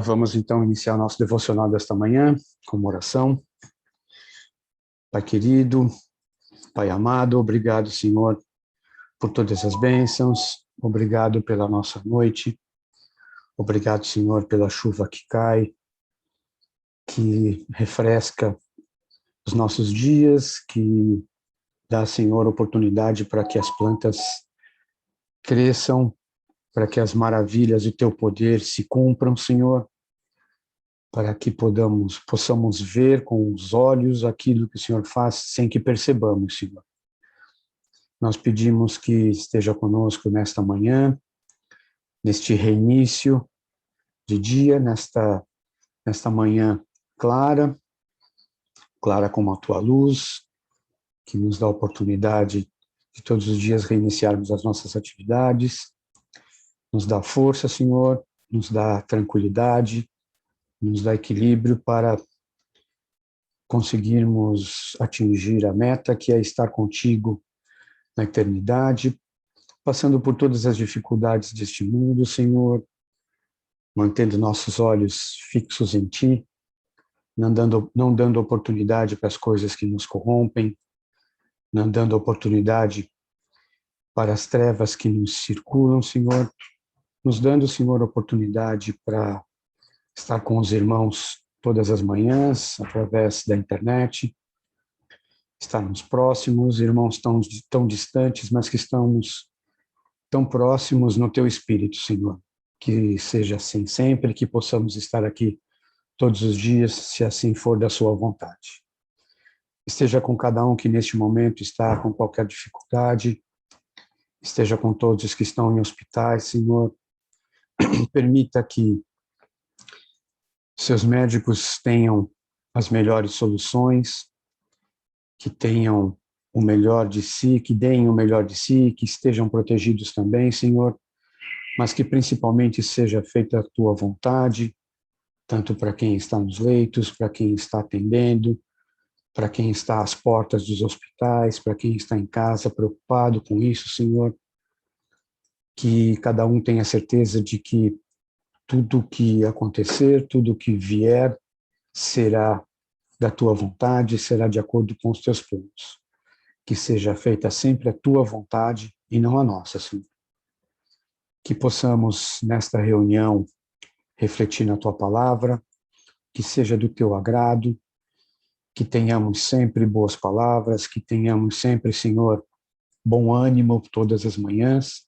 Vamos então iniciar nosso devocional desta manhã com uma oração. Pai querido, Pai amado, obrigado, Senhor, por todas as bênçãos, obrigado pela nossa noite, obrigado, Senhor, pela chuva que cai, que refresca os nossos dias, que dá, Senhor, oportunidade para que as plantas cresçam, para que as maravilhas do Teu poder se cumpram, Senhor, para que possamos ver com os olhos aquilo que o Senhor faz sem que percebamos, Senhor. Nós pedimos que esteja conosco nesta manhã, neste reinício de dia, nesta manhã clara como a Tua luz, que nos dá a oportunidade de todos os dias reiniciarmos as nossas atividades, nos dá força, Senhor, nos dá tranquilidade, nos dá equilíbrio para conseguirmos atingir a meta, que é estar contigo na eternidade, passando por todas as dificuldades deste mundo, Senhor, mantendo nossos olhos fixos em Ti, não dando oportunidade para as coisas que nos corrompem, não dando oportunidade para as trevas que nos circulam, Senhor, nos dando, Senhor, oportunidade para estar com os irmãos todas as manhãs, através da internet, estarmos próximos, irmãos tão distantes, mas que estamos tão próximos no Teu Espírito, Senhor. Que seja assim sempre, que possamos estar aqui todos os dias, se assim for da Sua vontade. Esteja com cada um que neste momento está com qualquer dificuldade, esteja com todos os que estão em hospitais, Senhor. Permita que seus médicos tenham as melhores soluções, que tenham o melhor de si, que deem o melhor de si, que estejam protegidos também, Senhor, mas que principalmente seja feita a Tua vontade, tanto para quem está nos leitos, para quem está atendendo, para quem está às portas dos hospitais, para quem está em casa preocupado com isso, Senhor, que cada um tenha certeza de que tudo o que acontecer, tudo o que vier, será da Tua vontade, será de acordo com os Teus planos. Que seja feita sempre a Tua vontade e não a nossa, Senhor. Que possamos, nesta reunião, refletir na Tua palavra, que seja do Teu agrado, que tenhamos sempre boas palavras, que tenhamos sempre, Senhor, bom ânimo todas as manhãs.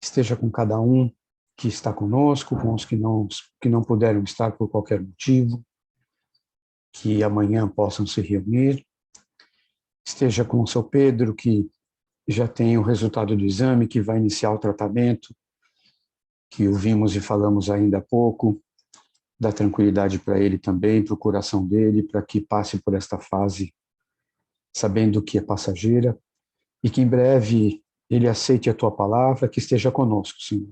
Esteja com cada um que está conosco, com os que não puderam estar por qualquer motivo, que amanhã possam se reunir. Esteja com o seu Pedro, que já tem o resultado do exame, que vai iniciar o tratamento, que ouvimos e falamos ainda há pouco. Dá tranquilidade para ele também, para o coração dele, para que passe por esta fase sabendo que é passageira, e que em breve ele aceite a Tua palavra, que esteja conosco, Senhor,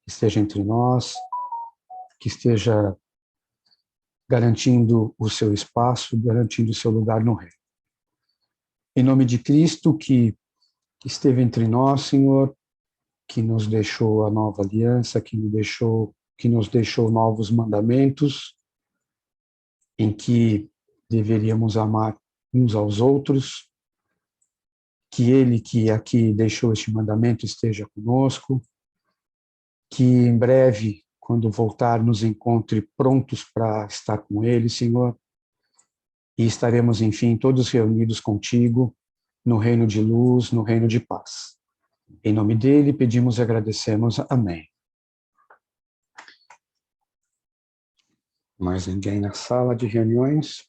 que esteja entre nós, que esteja garantindo o seu espaço, garantindo o seu lugar no reino. Em nome de Cristo, que esteve entre nós, Senhor, que nos deixou a nova aliança, que nos deixou novos mandamentos, em que deveríamos amar uns aos outros, que Ele que aqui deixou este mandamento esteja conosco, que em breve, quando voltar, nos encontre prontos para estar com Ele, Senhor, e estaremos, enfim, todos reunidos contigo, no reino de luz, no reino de paz. Em nome dele, pedimos e agradecemos. Amém. Mais ninguém na sala de reuniões?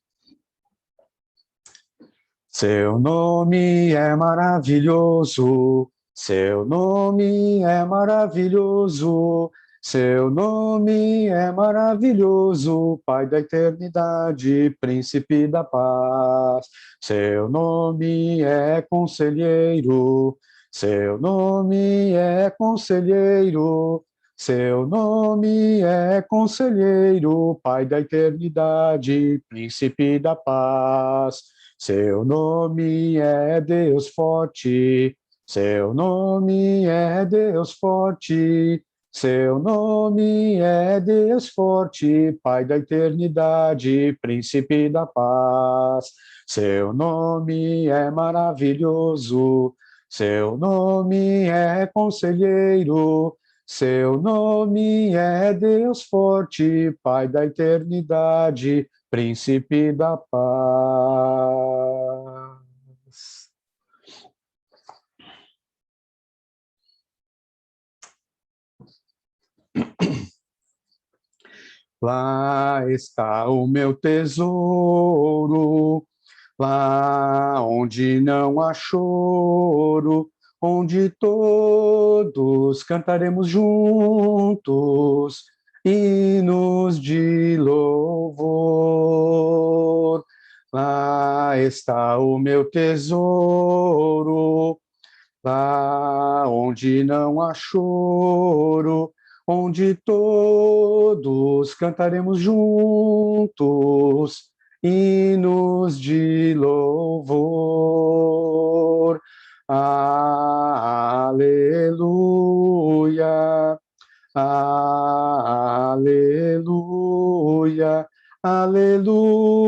Seu nome é maravilhoso, seu nome é maravilhoso, seu nome é maravilhoso, Pai da eternidade, Príncipe da paz. Seu nome é conselheiro, seu nome é conselheiro, seu nome é conselheiro, Pai da eternidade, Príncipe da paz. Seu nome é Deus forte, seu nome é Deus forte, Seu nome é Deus forte, Pai da eternidade, Príncipe da paz. Seu nome é maravilhoso, seu nome é conselheiro, seu nome é Deus forte, Pai da eternidade, Príncipe da paz. Lá está o meu tesouro, lá onde não há choro, onde todos cantaremos juntos hinos de louvor. Lá está o meu tesouro, lá onde não há choro, onde todos cantaremos juntos hinos de louvor. Aleluia, aleluia, aleluia,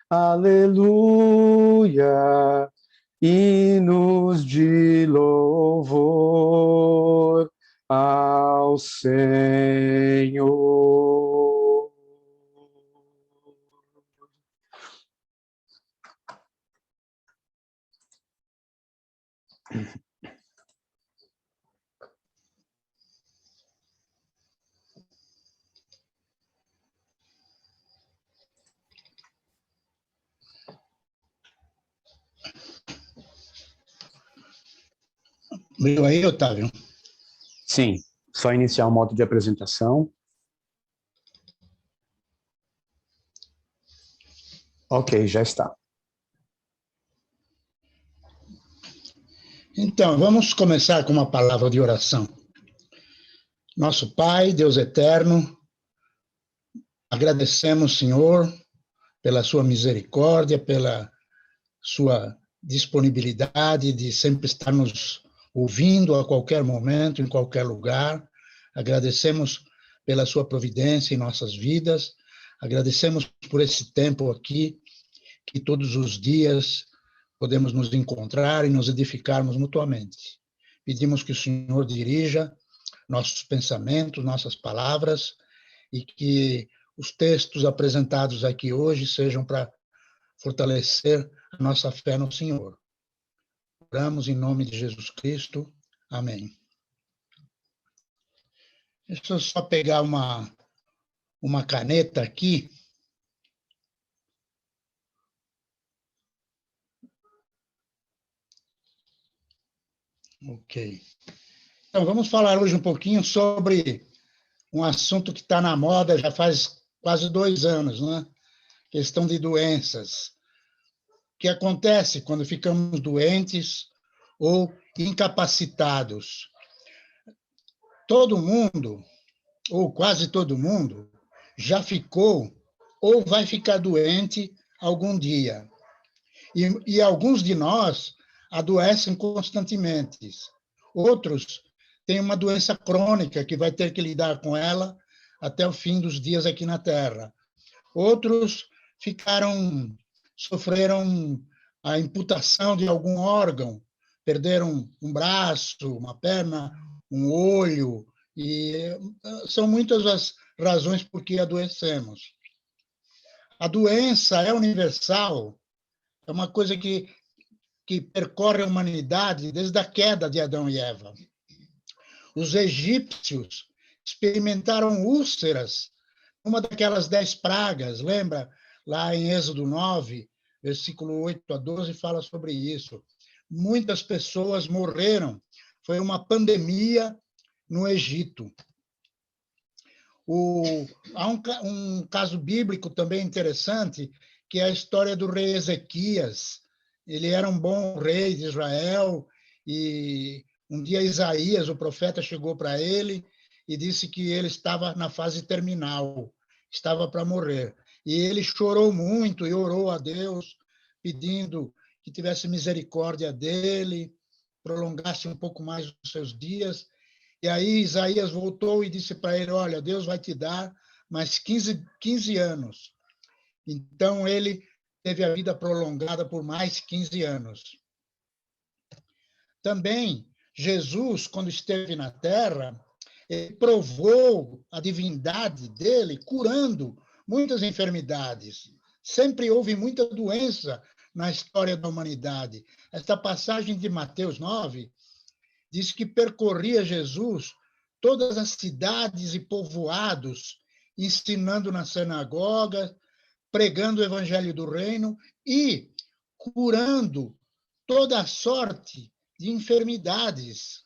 aleluia. Hinos de louvor ao Senhor. Viu aí, Otávio? Sim, só iniciar o modo de apresentação. Ok, já está. Então, vamos começar com uma palavra de oração. Nosso Pai, Deus eterno, agradecemos, Senhor, pela sua misericórdia, pela sua disponibilidade de sempre estar nos ouvindo a qualquer momento, em qualquer lugar. Agradecemos pela sua providência em nossas vidas. Agradecemos por esse tempo aqui, que todos os dias podemos nos encontrar e nos edificarmos mutuamente. Pedimos que o Senhor dirija nossos pensamentos, nossas palavras, e que os textos apresentados aqui hoje sejam para fortalecer a nossa fé no Senhor. Oramos em nome de Jesus Cristo. Amém. Deixa eu só pegar uma caneta aqui. Ok. Então, vamos falar hoje um pouquinho sobre um assunto que está na moda já faz quase 2 anos, né? Questão de doenças. O que acontece quando ficamos doentes ou incapacitados? Todo mundo, ou quase todo mundo, já ficou ou vai ficar doente algum dia. E alguns de nós adoecem constantemente. Outros têm uma doença crônica que vai ter que lidar com ela até o fim dos dias aqui na Terra. Outros sofreram a amputação de algum órgão, perderam um braço, uma perna, um olho, e são muitas as razões por que adoecemos. A doença é universal, é uma coisa que percorre a humanidade desde a queda de Adão e Eva. Os egípcios experimentaram úlceras, uma daquelas 10 pragas, lembra? Lá em Êxodo 9, versículo 8 a 12, fala sobre isso. Muitas pessoas morreram. Foi uma pandemia no Egito. Há um caso bíblico também interessante, que é a história do rei Ezequias. Ele era um bom rei de Israel, e um dia Isaías, o profeta, chegou para ele e disse que ele estava na fase terminal, estava para morrer. E ele chorou muito e orou a Deus, pedindo que tivesse misericórdia dele, prolongasse um pouco mais os seus dias. E aí Isaías voltou e disse para ele, olha, Deus vai te dar mais 15 anos. Então, ele teve a vida prolongada por mais 15 anos. Também, Jesus, quando esteve na Terra, ele provou a divindade dele curando muitas enfermidades. Sempre houve muita doença na história da humanidade. Esta passagem de Mateus 9 diz que percorria Jesus todas as cidades e povoados, ensinando na sinagoga, pregando o evangelho do reino e curando toda a sorte de enfermidades.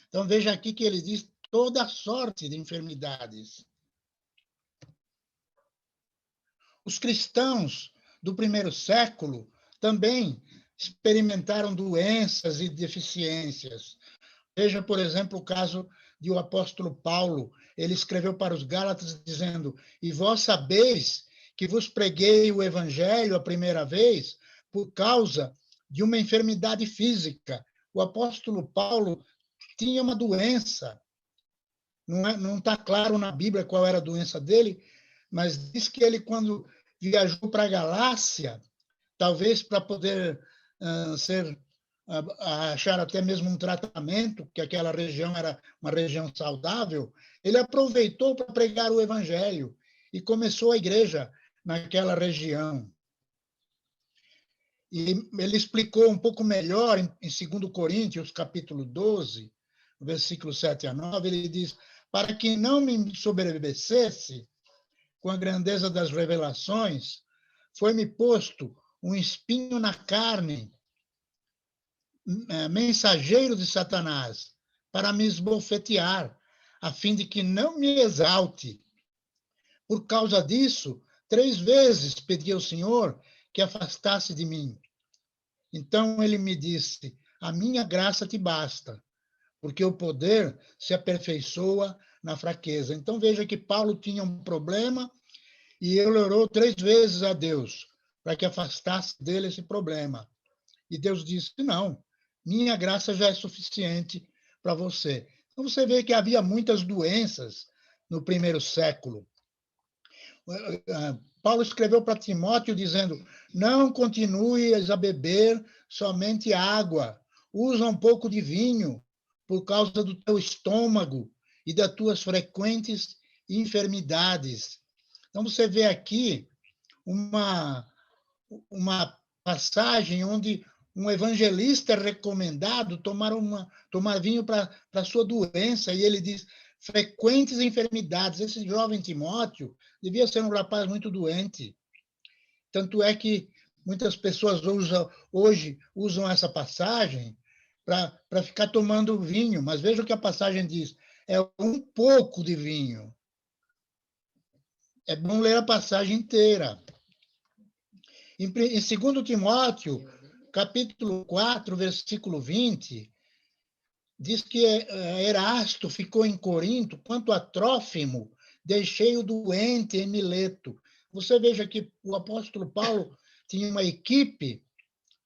Então, veja aqui que ele diz toda a sorte de enfermidades. Os cristãos do primeiro século também experimentaram doenças e deficiências. Veja, por exemplo, o caso de o apóstolo Paulo. Ele escreveu para os Gálatas dizendo: e vós sabeis que vos preguei o evangelho a primeira vez por causa de uma enfermidade física. O apóstolo Paulo tinha uma doença. Não está claro na Bíblia qual era a doença dele, mas diz que ele, quando viajou para a Galácia, talvez para poder achar até mesmo um tratamento, que aquela região era uma região saudável, ele aproveitou para pregar o evangelho e começou a igreja naquela região. E ele explicou um pouco melhor em 2 Coríntios, capítulo 12, versículos 7 a 9, ele diz: para que não me sobrevivesse com a grandeza das revelações, foi-me posto um espinho na carne, mensageiro de Satanás, para me esbofetear, a fim de que não me exalte. Por causa disso, 3 vezes pedi ao Senhor que afastasse de mim. Então ele me disse: a minha graça te basta, porque o poder se aperfeiçoa na fraqueza. Então veja que Paulo tinha um problema e ele orou 3 vezes a Deus para que afastasse dele esse problema. E Deus disse: não, minha graça já é suficiente para você. Então você vê que havia muitas doenças no primeiro século. Paulo escreveu para Timóteo dizendo: não continues a beber somente água, usa um pouco de vinho por causa do teu estômago e das tuas frequentes enfermidades. Então você vê aqui uma passagem onde um evangelista é recomendado tomar vinho para a sua doença, e ele diz frequentes enfermidades. Esse jovem Timóteo devia ser um rapaz muito doente. Tanto é que muitas pessoas hoje usam essa passagem para ficar tomando vinho, mas veja o que a passagem diz: é um pouco de vinho. É bom ler a passagem inteira. Em 2 Timóteo, capítulo 4, versículo 20, diz que Erasto ficou em Corinto, quanto a Trófimo, deixei-o doente em Mileto. Você veja que o apóstolo Paulo tinha uma equipe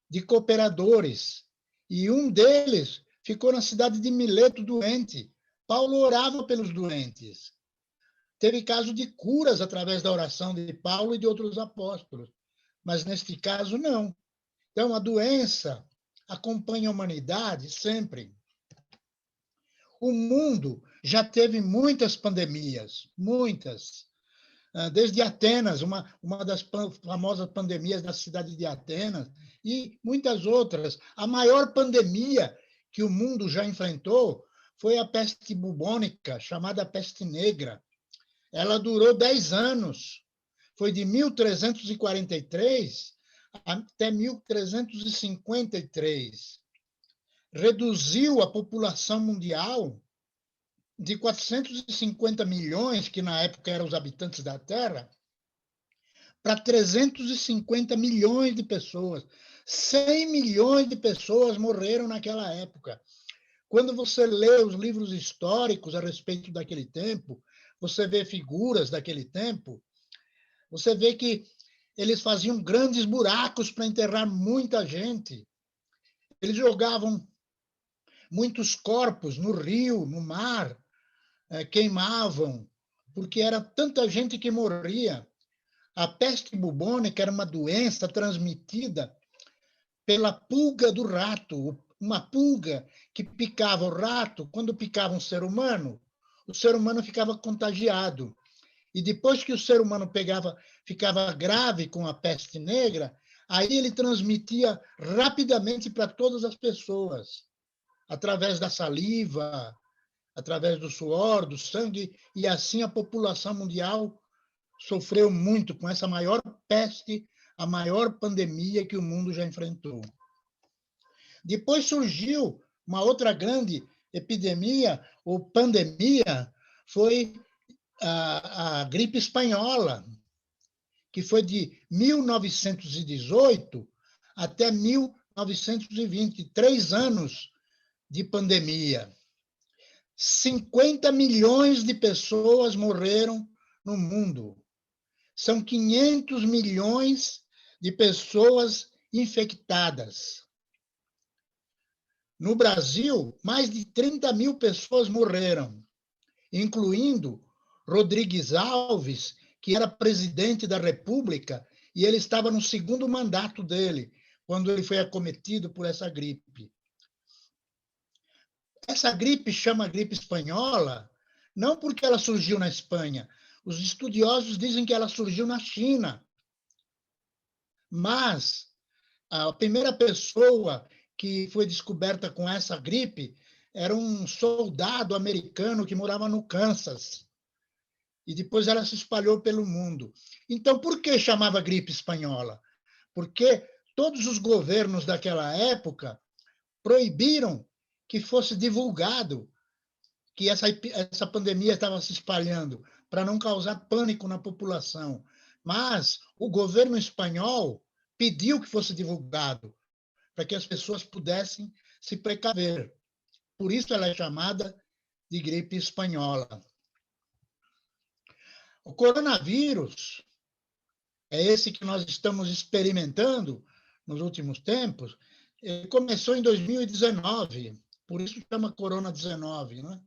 de cooperadores, e um deles ficou na cidade de Mileto doente. Paulo orava pelos doentes. Teve caso de curas através da oração de Paulo e de outros apóstolos, mas neste caso não. Então, a doença acompanha a humanidade sempre. O mundo já teve muitas pandemias, muitas. Desde Atenas, uma das famosas pandemias da cidade de Atenas, e muitas outras. A maior pandemia que o mundo já enfrentou foi a peste bubônica, chamada peste negra. Ela durou 10 anos. Foi de 1343 até 1353. Reduziu a população mundial de 450 milhões, que na época eram os habitantes da Terra, para 350 milhões de pessoas. 100 milhões de pessoas morreram naquela época. Quando você lê os livros históricos a respeito daquele tempo, você vê figuras daquele tempo, você vê que eles faziam grandes buracos para enterrar muita gente. Eles jogavam muitos corpos no rio, no mar, queimavam, porque era tanta gente que morria. A peste bubônica era uma doença transmitida pela pulga do rato, uma pulga que picava o rato. Quando picava um ser humano, o ser humano ficava contagiado. E depois que o ser humano ficava grave com a peste negra, aí ele transmitia rapidamente para todas as pessoas, através da saliva, através do suor, do sangue, e assim a população mundial sofreu muito com essa maior peste, a maior pandemia que o mundo já enfrentou. Depois surgiu uma outra grande epidemia ou pandemia, foi a gripe espanhola, que foi de 1918 até 1920, 3 anos de pandemia. 50 milhões de pessoas morreram no mundo. São 500 milhões de pessoas infectadas. No Brasil, mais de 30 mil pessoas morreram, incluindo Rodrigues Alves, que era presidente da República, e ele estava no segundo mandato dele, quando ele foi acometido por essa gripe. Essa gripe chama gripe espanhola, não porque ela surgiu na Espanha. Os estudiosos dizem que ela surgiu na China. Mas a primeira pessoa que foi descoberta com essa gripe era um soldado americano que morava no Kansas. E depois ela se espalhou pelo mundo. Então, por que chamava gripe espanhola? Porque todos os governos daquela época proibiram que fosse divulgado que essa pandemia estava se espalhando, para não causar pânico na população. Mas o governo espanhol pediu que fosse divulgado, para que as pessoas pudessem se precaver. Por isso ela é chamada de gripe espanhola. O coronavírus é esse que nós estamos experimentando nos últimos tempos. Ele começou em 2019, por isso chama Corona-19, né?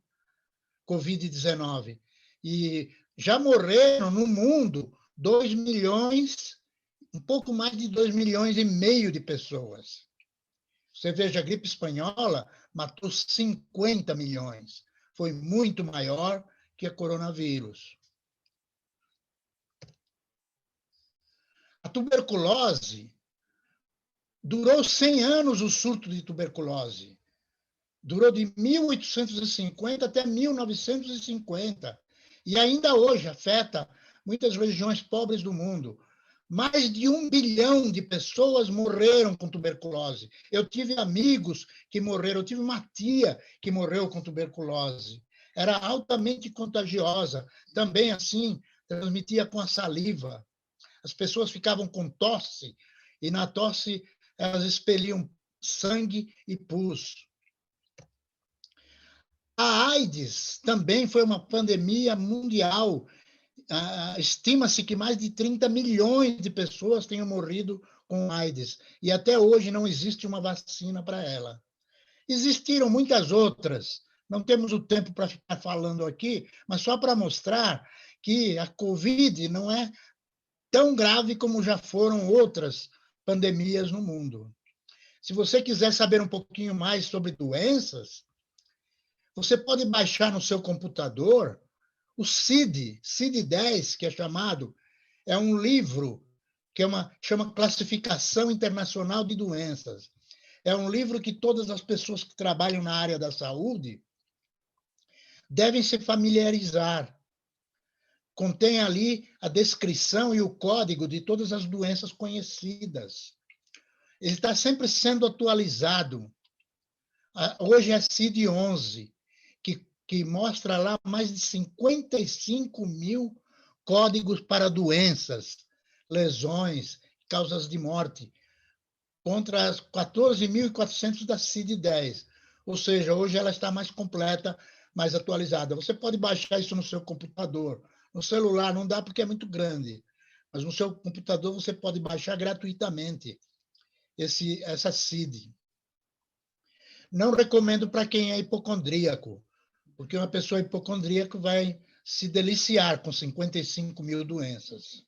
Covid-19. E já morreram no mundo 2 milhões, um pouco mais de 2 milhões e meio de pessoas. Você veja, a gripe espanhola matou 50 milhões. Foi muito maior que a coronavírus. A tuberculose durou 100 anos, o surto de tuberculose. Durou de 1850 até 1950. E ainda hoje afeta muitas regiões pobres do mundo. Mais de 1 bilhão de pessoas morreram com tuberculose. Eu tive amigos que morreram, eu tive uma tia que morreu com tuberculose. Era altamente contagiosa. Também assim, transmitia com a saliva. As pessoas ficavam com tosse, e na tosse elas expeliam sangue e pus. A AIDS também foi uma pandemia mundial. Estima-se que mais de 30 milhões de pessoas tenham morrido com AIDS, e até hoje não existe uma vacina para ela. Existiram muitas outras, não temos o tempo para ficar falando aqui, mas só para mostrar que a Covid não é tão grave como já foram outras pandemias no mundo. Se você quiser saber um pouquinho mais sobre doenças, você pode baixar no seu computador o CID-10, que é chamado, é um livro que chama Classificação Internacional de Doenças. É um livro que todas as pessoas que trabalham na área da saúde devem se familiarizar. Contém ali a descrição e o código de todas as doenças conhecidas. Ele está sempre sendo atualizado. Hoje é CID-11, que mostra lá mais de 55 mil códigos para doenças, lesões, causas de morte, contra as 14.400 da CID-10. Ou seja, hoje ela está mais completa, mais atualizada. Você pode baixar isso no seu computador. No celular não dá porque é muito grande, mas no seu computador você pode baixar gratuitamente essa CID. não recomendo para quem é hipocondríaco, porque uma pessoa hipocondríaca vai se deliciar com 55 mil doenças.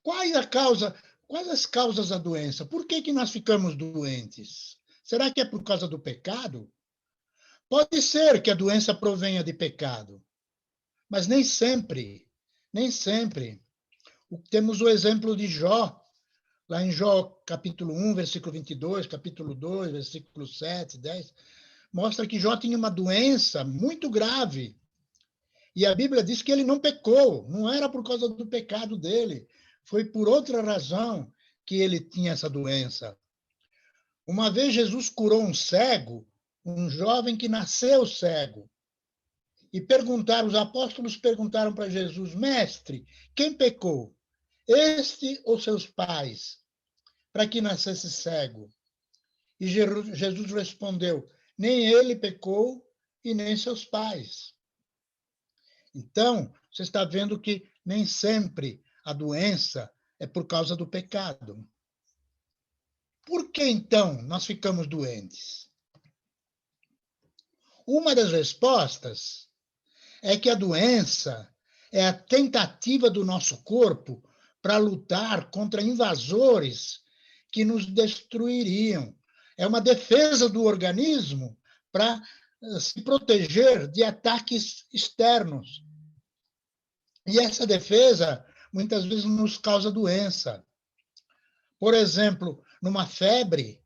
Quais as causas da doença? Por que nós ficamos doentes? Será que é por causa do pecado? Pode ser que a doença provenha de pecado, mas nem sempre. Nem sempre. Temos o exemplo de Jó, lá em Jó, capítulo 1, versículo 22, capítulo 2, versículo 7, 10, mostra que Jó tinha uma doença muito grave. E a Bíblia diz que ele não pecou, não era por causa do pecado dele, foi por outra razão que ele tinha essa doença. Uma vez Jesus curou um cego, um jovem que nasceu cego. E os apóstolos perguntaram para Jesus: Mestre, quem pecou? Este ou seus pais, para que nascesse cego? E Jesus respondeu: nem ele pecou e nem seus pais. Então, você está vendo que nem sempre a doença é por causa do pecado. Por que, então, nós ficamos doentes? Uma das respostas é que a doença é a tentativa do nosso corpo para lutar contra invasores que nos destruiriam. É uma defesa do organismo para se proteger de ataques externos. E essa defesa, muitas vezes, nos causa doença. Por exemplo, numa febre,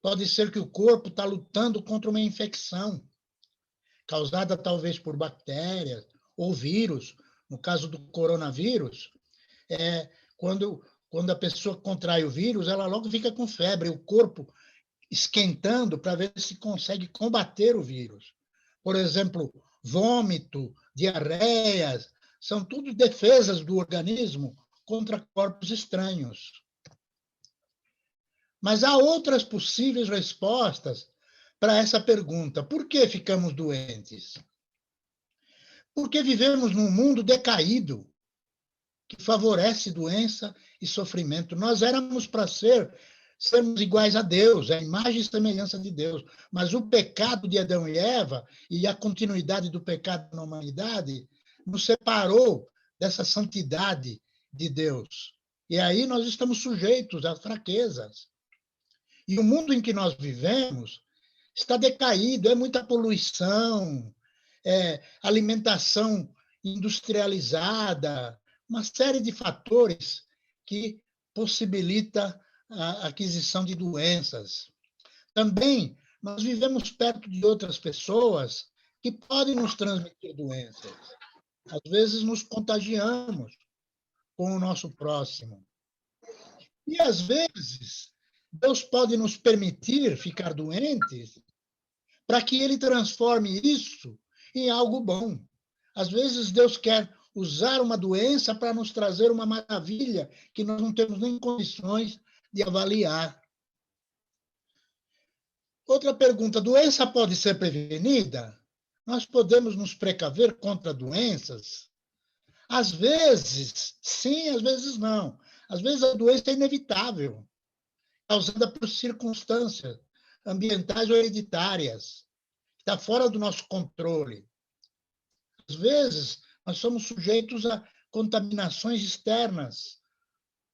pode ser que o corpo está lutando contra uma infecção, causada talvez por bactérias ou vírus. No caso do coronavírus, quando a pessoa contrai o vírus, ela logo fica com febre, o corpo esquentando para ver se consegue combater o vírus. Por exemplo, vômito, diarreias, são tudo defesas do organismo contra corpos estranhos. Mas há outras possíveis respostas para essa pergunta: por que ficamos doentes? Porque vivemos num mundo decaído, que favorece doença e sofrimento. Nós éramos para sermos iguais a Deus, a imagem e semelhança de Deus. Mas o pecado de Adão e Eva e a continuidade do pecado na humanidade nos separou dessa santidade de Deus. E aí nós estamos sujeitos a fraquezas. E o mundo em que nós vivemos está decaído, é muita poluição, alimentação industrializada, uma série de fatores que possibilita a aquisição de doenças. Também nós vivemos perto de outras pessoas que podem nos transmitir doenças. Às vezes nos contagiamos com o nosso próximo. E às vezes Deus pode nos permitir ficar doentes para que ele transforme isso em algo bom. Às vezes Deus quer usar uma doença para nos trazer uma maravilha que nós não temos nem condições de avaliar. Outra pergunta: doença pode ser prevenida? Nós podemos nos precaver contra doenças? Às vezes, sim, às vezes não. Às vezes a doença é inevitável, causada por circunstâncias ambientais ou hereditárias, que está fora do nosso controle. Às vezes, nós somos sujeitos a contaminações externas.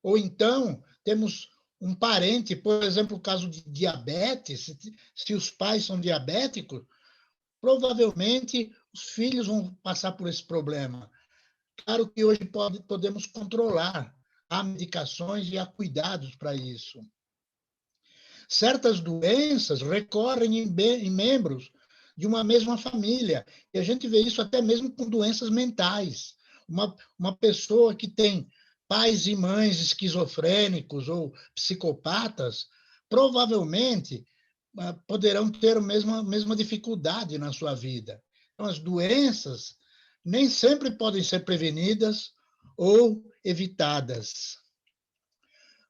Ou então, temos um parente, por exemplo, o caso de diabetes, se os pais são diabéticos, provavelmente os filhos vão passar por esse problema. Claro que hoje podemos controlar, há medicações e há cuidados para isso. Certas doenças recorrem em membros de uma mesma família. E a gente vê isso até mesmo com doenças mentais. Uma pessoa que tem pais e mães esquizofrênicos ou psicopatas, provavelmente poderão ter a mesma dificuldade na sua vida. Então, as doenças nem sempre podem ser prevenidas ou evitadas.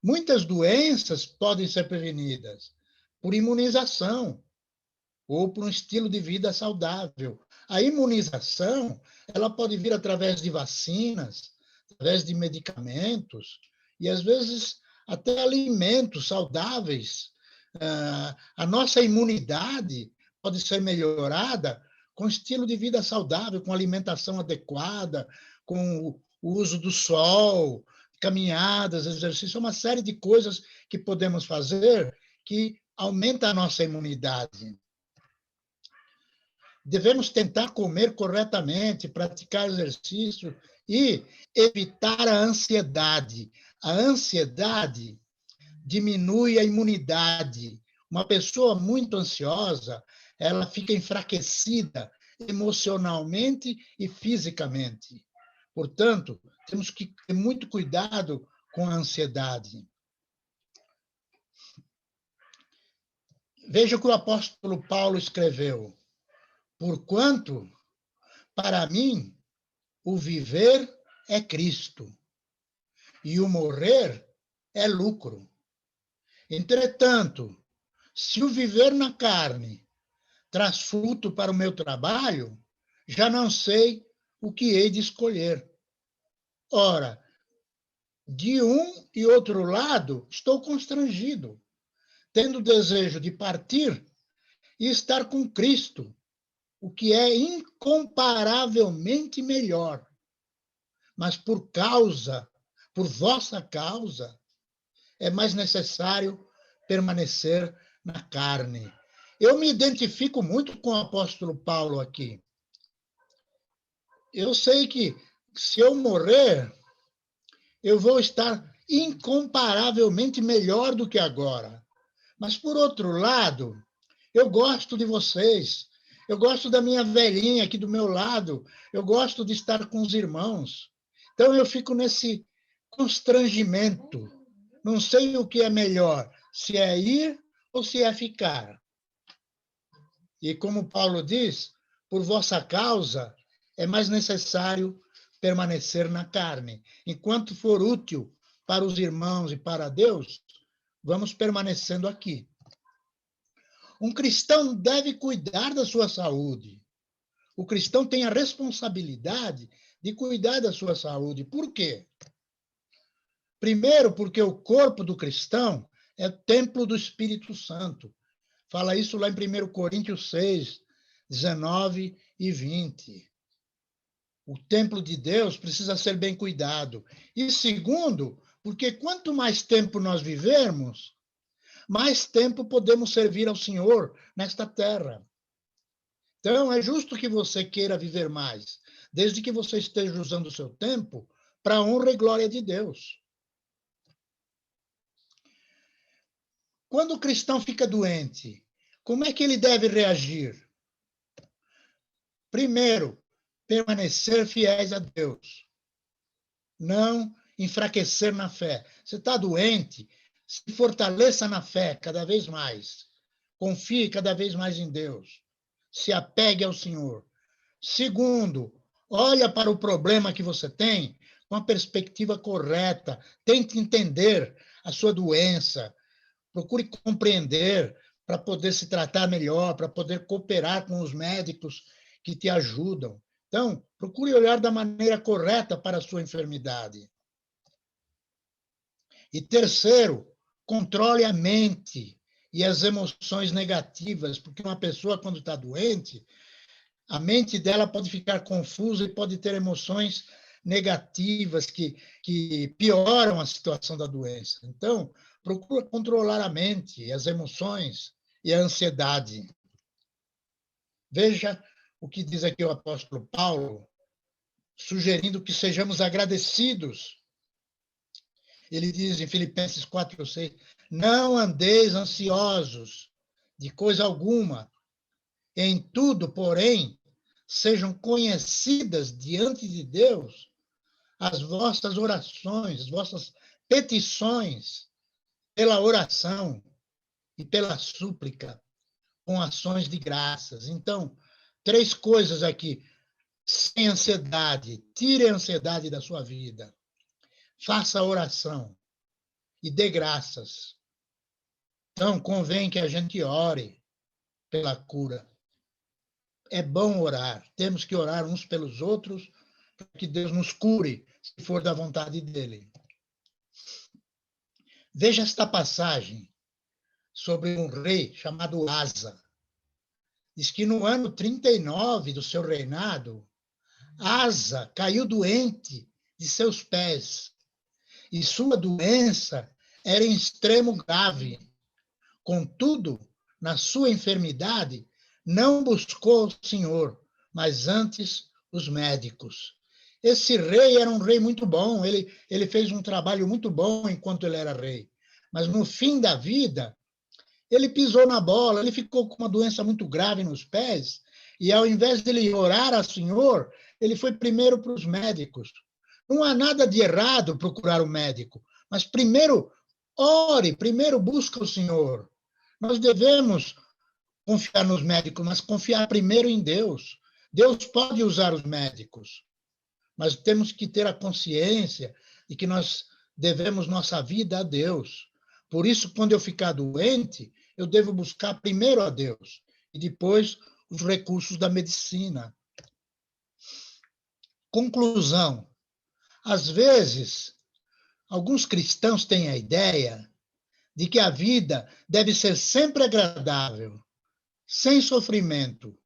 Muitas doenças podem ser prevenidas por imunização ou por um estilo de vida saudável. A imunização, ela pode vir através de vacinas, através de medicamentos e, às vezes, até alimentos saudáveis A nossa imunidade pode ser melhorada com estilo de vida saudável, com alimentação adequada, com o uso do sol, caminhadas, exercício, uma série de coisas que podemos fazer que aumenta a nossa imunidade. Devemos tentar comer corretamente, praticar exercício e evitar a ansiedade. A ansiedade diminui a imunidade. Uma pessoa muito ansiosa, ela fica enfraquecida emocionalmente e fisicamente. Portanto, temos que ter muito cuidado com a ansiedade. Veja o que o apóstolo Paulo escreveu. Porquanto, para mim, o viver é Cristo e o morrer é lucro. Entretanto, se o viver na carne traz fruto para o meu trabalho, já não sei o que hei de escolher. Ora, de um e outro lado, estou constrangido, tendo desejo de partir e estar com Cristo, o que é incomparavelmente melhor. Mas por vossa causa, é mais necessário permanecer na carne. Eu me identifico muito com o apóstolo Paulo aqui. Eu sei que se eu morrer, eu vou estar incomparavelmente melhor do que agora. Mas, por outro lado, eu gosto de vocês, eu gosto da minha velhinha aqui do meu lado, eu gosto de estar com os irmãos. Então, eu fico nesse constrangimento. Não sei o que é melhor, se é ir ou se é ficar. E como Paulo diz, por vossa causa é mais necessário permanecer na carne. Enquanto for útil para os irmãos e para Deus, vamos permanecendo aqui. Um cristão deve cuidar da sua saúde. O cristão tem a responsabilidade de cuidar da sua saúde. Por quê? Primeiro, porque o corpo do cristão é o templo do Espírito Santo. Fala isso lá em 1 Coríntios 6, 19 e 20. O templo de Deus precisa ser bem cuidado. E segundo, porque quanto mais tempo nós vivermos, mais tempo podemos servir ao Senhor nesta terra. Então, é justo que você queira viver mais, desde que você esteja usando o seu tempo para a honra e glória de Deus. Quando o cristão fica doente, como é que ele deve reagir? Primeiro, permanecer fiéis a Deus. Não enfraquecer na fé. Você está doente, se fortaleça na fé cada vez mais. Confie cada vez mais em Deus. Se apegue ao Senhor. Segundo, olha para o problema que você tem com a perspectiva correta. Tente entender a sua doença. Procure compreender para poder se tratar melhor, para poder cooperar com os médicos que te ajudam. Então, procure olhar da maneira correta para a sua enfermidade. E terceiro, controle a mente e as emoções negativas, porque uma pessoa, quando está doente, a mente dela pode ficar confusa e pode ter emoções negativas que pioram a situação da doença. Então, procura controlar a mente, as emoções e a ansiedade. Veja o que diz aqui o apóstolo Paulo, sugerindo que sejamos agradecidos. Ele diz em Filipenses 4:6, não andeis ansiosos de coisa alguma, em tudo, porém, sejam conhecidas diante de Deus as vossas orações, as vossas petições, pela oração e pela súplica, com ações de graças. Então, 3 coisas aqui. Sem ansiedade, tire a ansiedade da sua vida. Faça a oração e dê graças. Então, convém que a gente ore pela cura. É bom orar. Temos que orar uns pelos outros para que Deus nos cure, se for da vontade dele. Veja esta passagem sobre um rei chamado Asa. Diz que no ano 39 do seu reinado, Asa caiu doente de seus pés, e sua doença era em extremo grave. Contudo, na sua enfermidade, não buscou o Senhor, mas antes os médicos. Esse rei era um rei muito bom, ele fez um trabalho muito bom enquanto ele era rei. Mas no fim da vida, ele pisou na bola, ele ficou com uma doença muito grave nos pés, e ao invés de ele orar ao Senhor, ele foi primeiro para os médicos. Não há nada de errado procurar o médico, mas primeiro ore, primeiro busca o Senhor. Nós devemos confiar nos médicos, mas confiar primeiro em Deus. Deus pode usar os médicos, mas temos que ter a consciência de que nós devemos nossa vida a Deus. Por isso, quando eu ficar doente, eu devo buscar primeiro a Deus e depois os recursos da medicina. Conclusão. Às vezes, alguns cristãos têm a ideia de que a vida deve ser sempre agradável, sem sofrimento,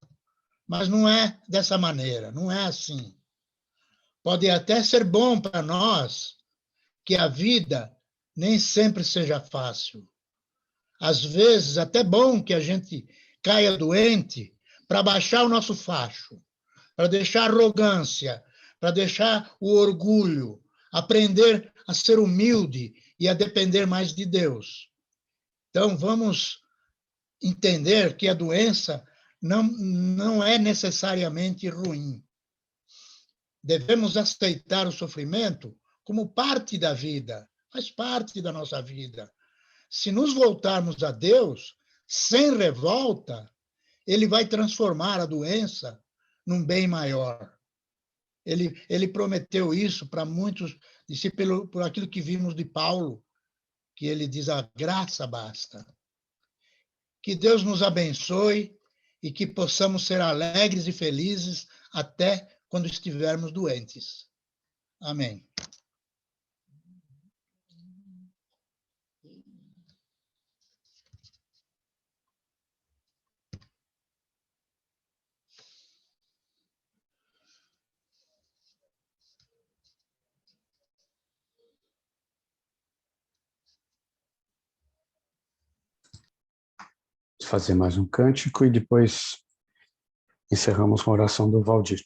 mas não é dessa maneira, não é assim. Pode até ser bom para nós que a vida nem sempre seja fácil. Às vezes, até bom que a gente caia doente para baixar o nosso facho, para deixar a arrogância, para deixar o orgulho, aprender a ser humilde e a depender mais de Deus. Então, vamos entender que a doença não é necessariamente ruim. Devemos aceitar o sofrimento como parte da vida, faz parte da nossa vida. Se nos voltarmos a Deus, sem revolta, ele vai transformar a doença num bem maior. Ele prometeu isso para muitos discípulos, por aquilo que vimos de Paulo, que ele diz: a graça basta. Que Deus nos abençoe e que possamos ser alegres e felizes até quando estivermos doentes. Amém. Fazer mais um cântico e depois encerramos com a oração do Valdir.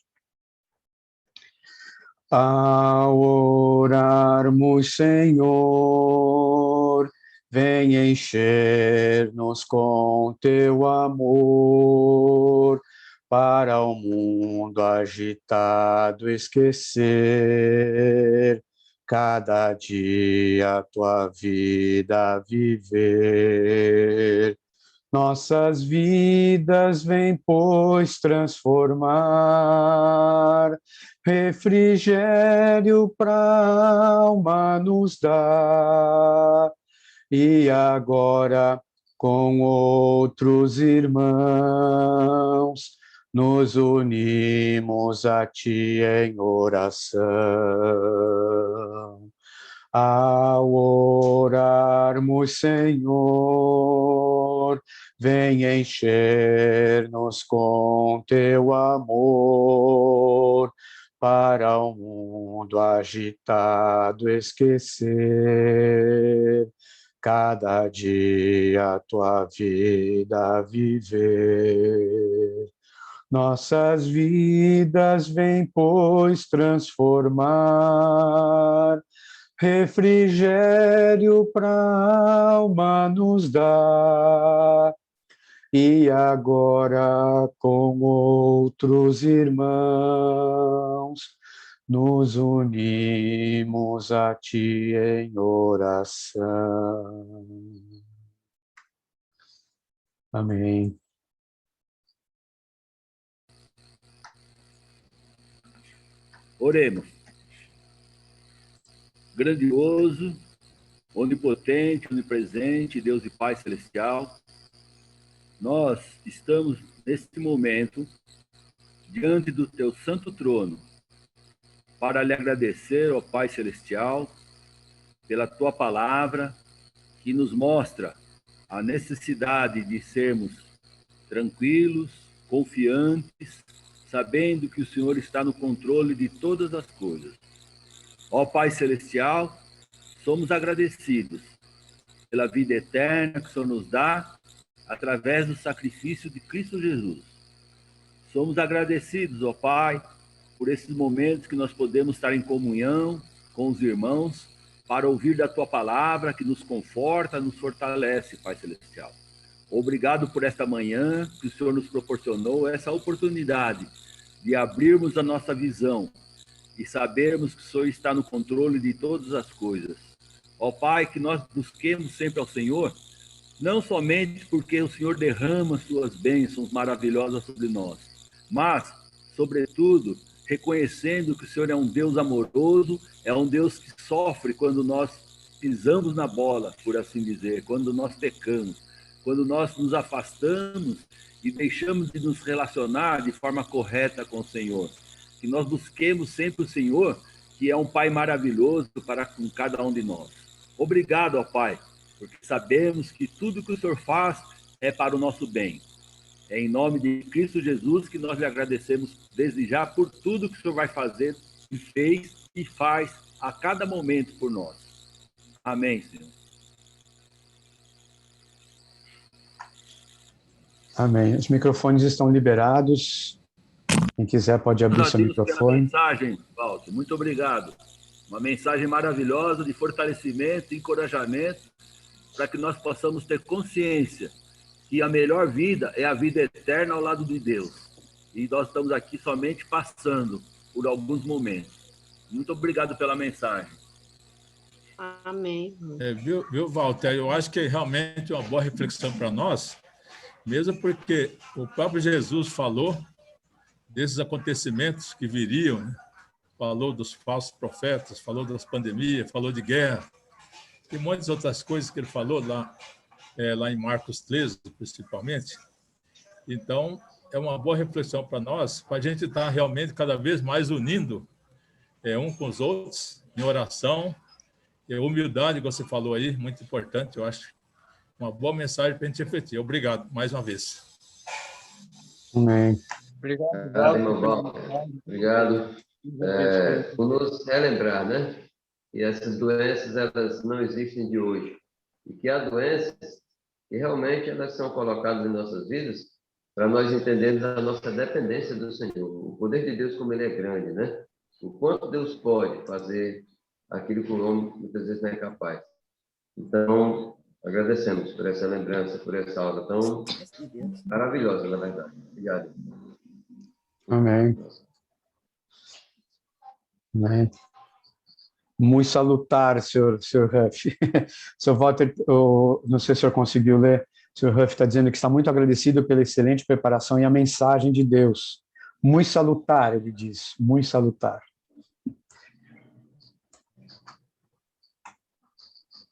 Ao orarmos, Senhor, vem encher-nos com teu amor, para o mundo agitado esquecer, cada dia a tua vida viver. Nossas vidas vem, pois, transformar, refrigério para a alma nos dá. E agora, com outros irmãos, nos unimos a ti em oração. Ao orarmos, Senhor, vem encher-nos com teu amor, para o mundo agitado esquecer, cada dia a tua vida viver. Nossas vidas vem, pois, transformar, refrigério para a alma nos dá. E agora, com outros irmãos, nos unimos a ti em oração. Amém. Oremos. Grandioso, onipotente, onipresente, Deus e Pai Celestial, nós estamos, neste momento, diante do teu santo trono, para lhe agradecer, ó Pai Celestial, pela tua palavra, que nos mostra a necessidade de sermos tranquilos, confiantes, sabendo que o Senhor está no controle de todas as coisas. Ó Pai Celestial, somos agradecidos pela vida eterna que o Senhor nos dá através do sacrifício de Cristo Jesus. Somos agradecidos, ó Pai, por esses momentos que nós podemos estar em comunhão com os irmãos para ouvir da Tua palavra que nos conforta, nos fortalece, Pai Celestial. Obrigado por esta manhã que o Senhor nos proporcionou, essa oportunidade de abrirmos a nossa visão e sabermos que o Senhor está no controle de todas as coisas. Ó Pai, que nós busquemos sempre ao Senhor, não somente porque o Senhor derrama suas bênçãos maravilhosas sobre nós, mas, sobretudo, reconhecendo que o Senhor é um Deus amoroso, é um Deus que sofre quando nós pisamos na bola, por assim dizer, quando nós pecamos, quando nós nos afastamos e deixamos de nos relacionar de forma correta com o Senhor. Que nós busquemos sempre o Senhor, que é um Pai maravilhoso para com cada um de nós. Obrigado, ó Pai, porque sabemos que tudo que o Senhor faz é para o nosso bem. É em nome de Cristo Jesus que nós lhe agradecemos desde já por tudo que o Senhor vai fazer e fez e faz a cada momento por nós. Amém, Senhor. Amém. Os microfones estão liberados. Quem quiser pode abrir seu microfone. Mensagem, Walter. Muito obrigado. Uma mensagem maravilhosa de fortalecimento, encorajamento, para que nós possamos ter consciência que a melhor vida é a vida eterna ao lado de Deus. E nós estamos aqui somente passando por alguns momentos. Muito obrigado pela mensagem. Amém. Viu, Walter? Eu acho que é realmente uma boa reflexão para nós, mesmo porque o próprio Jesus falou desses acontecimentos que viriam, né? Falou dos falsos profetas, falou das pandemias, falou de guerra, e muitas outras coisas que ele falou lá em Marcos 13, principalmente. Então, é uma boa reflexão para nós, para a gente estar realmente cada vez mais unindo um com os outros, em oração, e humildade, que você falou aí, muito importante, eu acho. Uma boa mensagem para a gente refletir. Obrigado, mais uma vez. Amém. Obrigado, irmão Walter. Obrigado. Por nos relembrar, né? Que essas doenças, elas não existem de hoje. E que há doenças que realmente elas são colocadas em nossas vidas para nós entendermos a nossa dependência do Senhor. O poder de Deus, como ele é grande, né? O quanto Deus pode fazer aquilo que o homem muitas vezes não é capaz. Então, agradecemos por essa lembrança, por essa aula tão maravilhosa, na verdade. Obrigado. Amém. Amém. Muito salutar, senhor Huff. Senhor Walter, não sei se o senhor conseguiu ler, o senhor Huff está dizendo que está muito agradecido pela excelente preparação e a mensagem de Deus. Muito salutar, ele diz, muito salutar.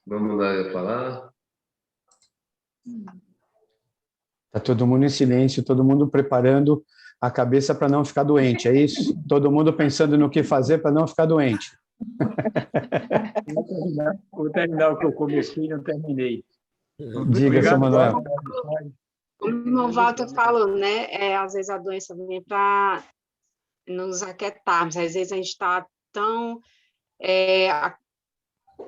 Vamos lá eu falar. Está todo mundo em silêncio, todo mundo preparando a cabeça para não ficar doente, é isso? Todo mundo pensando no que fazer para não ficar doente. Vou terminar o que eu comecei e não terminei. Diga, São Manuel. O irmão Walter falou, né? Às vezes a doença vem para nos aquietarmos, às vezes a gente está tão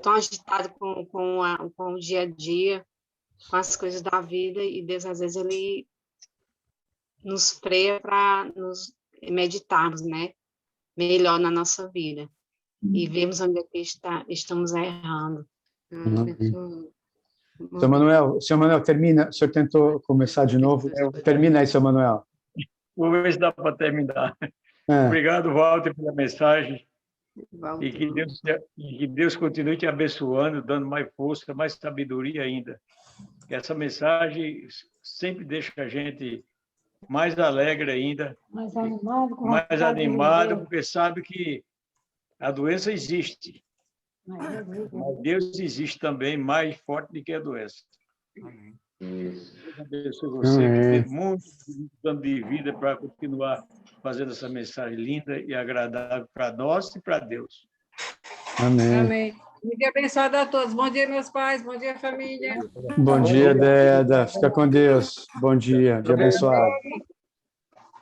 agitado com o dia a dia, com as coisas da vida, e Deus, às vezes, ele nos freia para nos meditarmos, né? Melhor na nossa vida. E vemos onde é que estamos errando. Seu Manuel, termina. O senhor tentou começar de novo. Termina aí, seu Manuel. Vou ver se dá para terminar. Obrigado, Walter, pela mensagem. E que Deus continue te abençoando, dando mais força, mais sabedoria ainda. Que essa mensagem sempre deixa a gente mais alegre ainda, mais animado, porque sabe que a doença existe, mas Deus existe também, mais forte do que a doença. Abençoe você, que tem muito ano de vida para continuar fazendo essa mensagem linda e agradável para nós e para Deus. Amém. Amém. Um dia abençoado a todos. Bom dia, meus pais. Bom dia, família. Bom dia, Deda. Fica com Deus. Bom dia. Dia abençoado.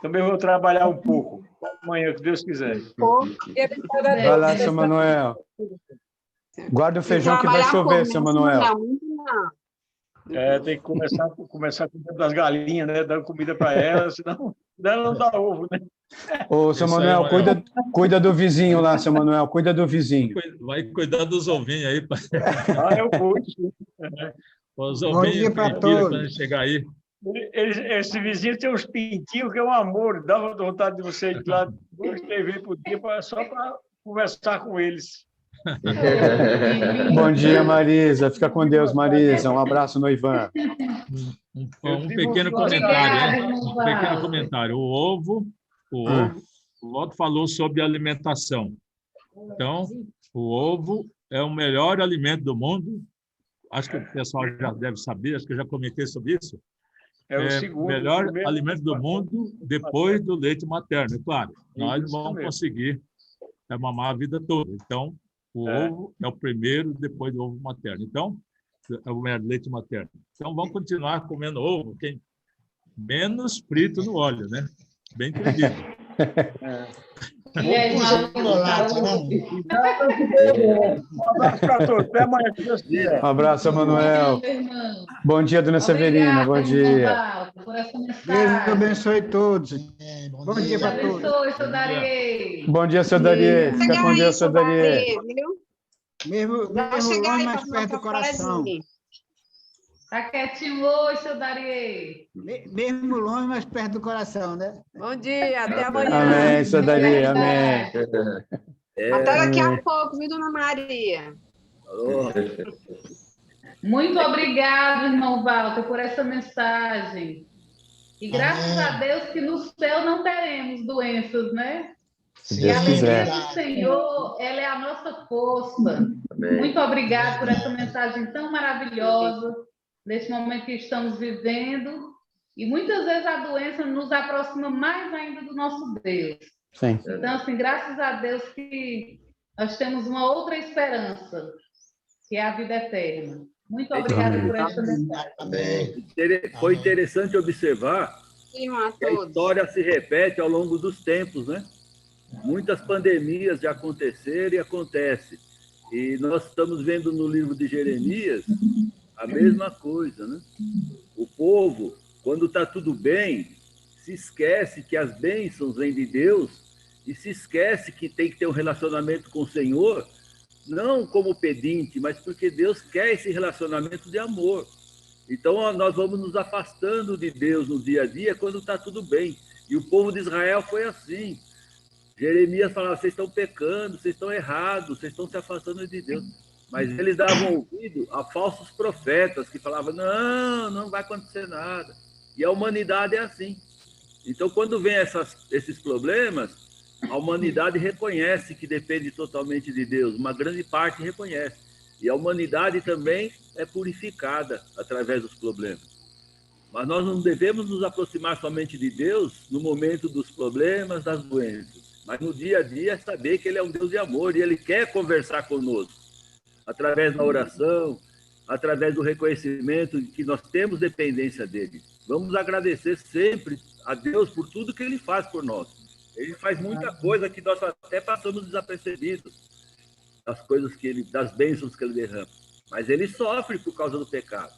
Também vou trabalhar um pouco. Amanhã, se Deus quiser. Vai lá, seu Manuel. Guarda o feijão que vai chover, seu Manuel. Tem que começar cuidando das galinhas, né? Dando comida para elas, senão não dá ovo, né? Ô, seu Manuel, cuida do vizinho lá, seu Manuel. Cuida do vizinho. Vai cuidar dos ovinhos aí. Eu cuido. Os ovinhos quando chegar aí. Esse vizinho tem uns pintinhos que é um amor. Dava vontade de você ir lá 2, 3 vezes por dia só para conversar com eles. Bom dia, Marisa. Fica com Deus, Marisa. Um abraço no Ivan. Um pequeno comentário, né? Um pequeno comentário. O Walter falou sobre alimentação. Então, o ovo é o melhor alimento do mundo. Acho que o pessoal já deve saber, acho que eu já comentei sobre isso. É o melhor alimento do mundo depois do leite materno. Claro, nós não vamos conseguir mamar a vida toda. Então, o ovo é o primeiro depois do ovo materno. Então, é o leite materno. Então, vamos continuar comendo ovo, menos frito no óleo, né? Bem entendido. Um abraço, Manuel. Bom dia, dona Severina. Bom dia. Deus abençoe todos. Bom dia para todos. Bom dia, seu Dariê. Fica com Deus, seu Dariê. Mesmo longe, mais perto do coração. Tá quietinho hoje, seu Dariê. Mesmo longe, mas perto do coração, né? Bom dia, até amanhã. Amém, seu Dariê, amém. Até daqui a pouco, viu, dona Maria? Muito obrigado, irmão Walter, por essa mensagem. E graças a Deus que no céu não teremos doenças, né? E a alegria do Senhor, ela é a nossa força. Amém. Muito obrigado por essa mensagem tão maravilhosa, nesse momento que estamos vivendo. E muitas vezes a doença nos aproxima mais ainda do nosso Deus. Sim. Então, assim, graças a Deus que nós temos uma outra esperança, que é a vida eterna. Muito obrigada por esta mensagem. Foi interessante observar que a história se repete ao longo dos tempos, né? Muitas pandemias já aconteceram e acontecem. E nós estamos vendo no livro de Jeremias a mesma coisa, né? O povo, quando está tudo bem, se esquece que as bênçãos vêm de Deus e se esquece que tem que ter um relacionamento com o Senhor, não como pedinte, mas porque Deus quer esse relacionamento de amor. Então, nós vamos nos afastando de Deus no dia a dia quando está tudo bem. E o povo de Israel foi assim. Jeremias falava, vocês estão pecando, vocês estão errados, vocês estão se afastando de Deus. Mas eles davam ouvido a falsos profetas que falavam, não vai acontecer nada. E a humanidade é assim. Então, quando vem esses problemas, a humanidade reconhece que depende totalmente de Deus. Uma grande parte reconhece. E a humanidade também é purificada através dos problemas. Mas nós não devemos nos aproximar somente de Deus no momento dos problemas, das doenças. Mas no dia a dia, saber que Ele é um Deus de amor e Ele quer conversar conosco. Através da oração, através do reconhecimento de que nós temos dependência dEle. Vamos agradecer sempre a Deus por tudo que Ele faz por nós. Ele faz muita coisa que nós até passamos desapercebidos. Das bênçãos que Ele derrama. Mas Ele sofre por causa do pecado.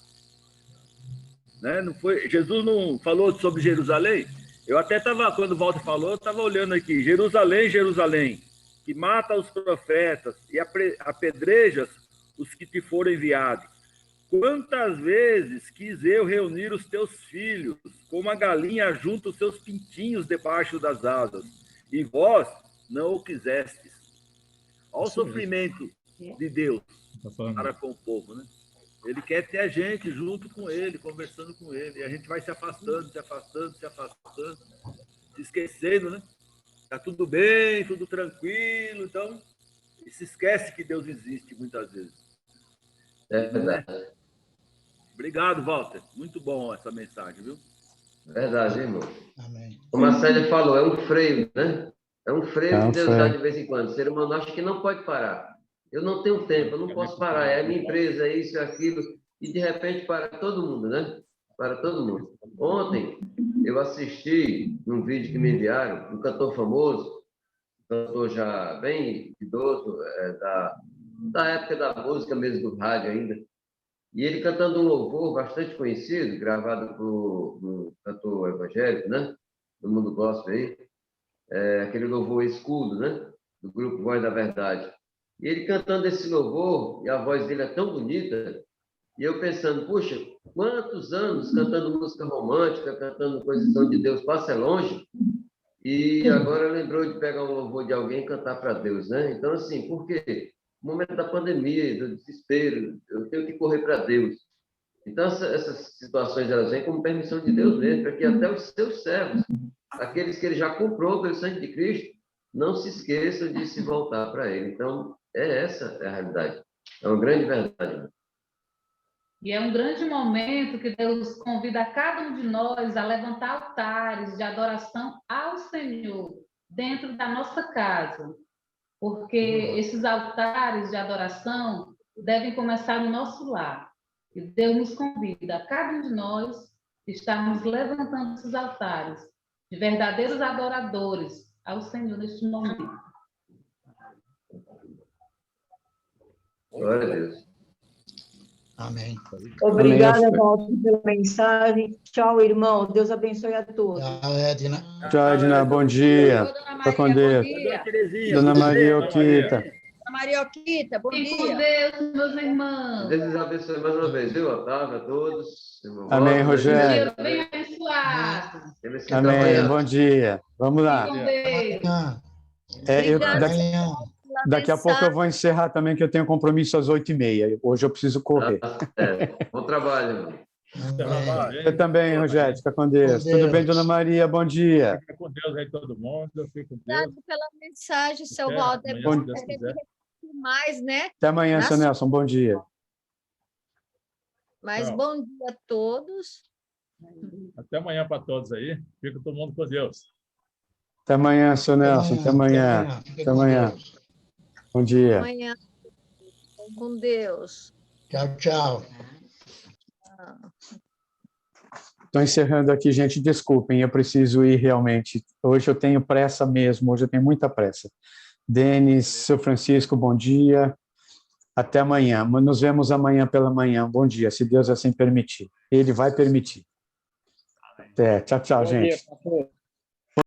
Né? Jesus não falou sobre Jerusalém? Eu até estava, quando o Walter falou, eu estava olhando aqui. Jerusalém, Jerusalém, que mata os profetas e apedrejas os que te foram enviados. Quantas vezes quis eu reunir os teus filhos, como a galinha junta os seus pintinhos debaixo das asas, e vós não o quisestes. Olha o sofrimento de Deus para com o povo, né? Ele quer ter a gente junto com ele, conversando com ele. E a gente vai se afastando, se esquecendo, né? Tá tudo bem, tudo tranquilo, então... E se esquece que Deus existe muitas vezes. É verdade. Obrigado, Walter. Muito bom essa mensagem, viu? Verdade, irmão. Amém. Como a Célia falou, é um freio, né? É um freio que Deus dá de vez em quando. O ser humano acha que não pode parar. Eu não tenho tempo, eu não posso parar. É a minha empresa, é isso, é aquilo. E, de repente, para todo mundo, né? Para todo mundo. Ontem, eu assisti num vídeo que me enviaram, um cantor famoso, cantor já bem idoso, da época da música mesmo, do rádio ainda. E ele cantando um louvor bastante conhecido, gravado por um cantor evangélico, né? Do mundo gospel aí. Aquele louvor Escudo, né? Do grupo Voz da Verdade. E ele cantando esse louvor, e a voz dele é tão bonita, e eu pensando, puxa, quantos anos cantando música romântica, cantando coisas de Deus passa longe, e agora lembrou de pegar um louvor de alguém e cantar para Deus, né? Então, assim, por quê? No momento da pandemia, do desespero, eu tenho que correr para Deus. Então, essas situações, elas vêm como permissão de Deus mesmo, para que até os seus servos, aqueles que ele já comprou pelo sangue de Cristo, não se esqueçam de se voltar para ele. Então, essa a realidade. É uma grande verdade. E é um grande momento que Deus convida cada um de nós a levantar altares de adoração ao Senhor dentro da nossa casa. Porque esses altares de adoração devem começar no nosso lar. E Deus nos convida a cada um de nós estarmos levantando esses altares de verdadeiros adoradores ao Senhor neste momento. Glória a Deus. Amém. Obrigada, Walter, pela mensagem. Tchau, irmão. Deus abençoe a todos. Tchau, Edna. Tchau, Edna. Bom dia. Fica com Deus. Dona Maria Oquita. Dona Maria Oquita, bom dia. Com Deus, meus irmãos. Deus abençoe mais uma vez, viu, Otávio, a todos. Amém, Rogério. Bem abençoado. Amém. Bom dia. Vamos lá. Daqui a pouco eu vou encerrar também, que eu tenho compromisso às 8h30. Hoje eu preciso correr. Bom trabalho, irmão. Você também, Rogério. Fica com Deus. Tudo bem, Dona Maria? Bom dia. Fica com Deus aí, todo mundo. Fica com Deus. Obrigado pela mensagem, seu Walter. Mais, né? Até amanhã, seu Nelson. Bom dia. Mas bom dia a todos. Até amanhã para todos aí. Fica todo mundo com Deus. Até amanhã, seu Nelson. Até amanhã. Até amanhã. Bom dia. Amanhã. Com Deus. Tchau, tchau. Estou encerrando aqui, gente. Desculpem, eu preciso ir realmente. Hoje eu tenho pressa mesmo. Hoje eu tenho muita pressa. Denis, seu Francisco, bom dia. Até amanhã. Nos vemos amanhã pela manhã. Bom dia, se Deus assim permitir. Ele vai permitir. Até. Tchau, tchau, gente. Bom dia, pastor.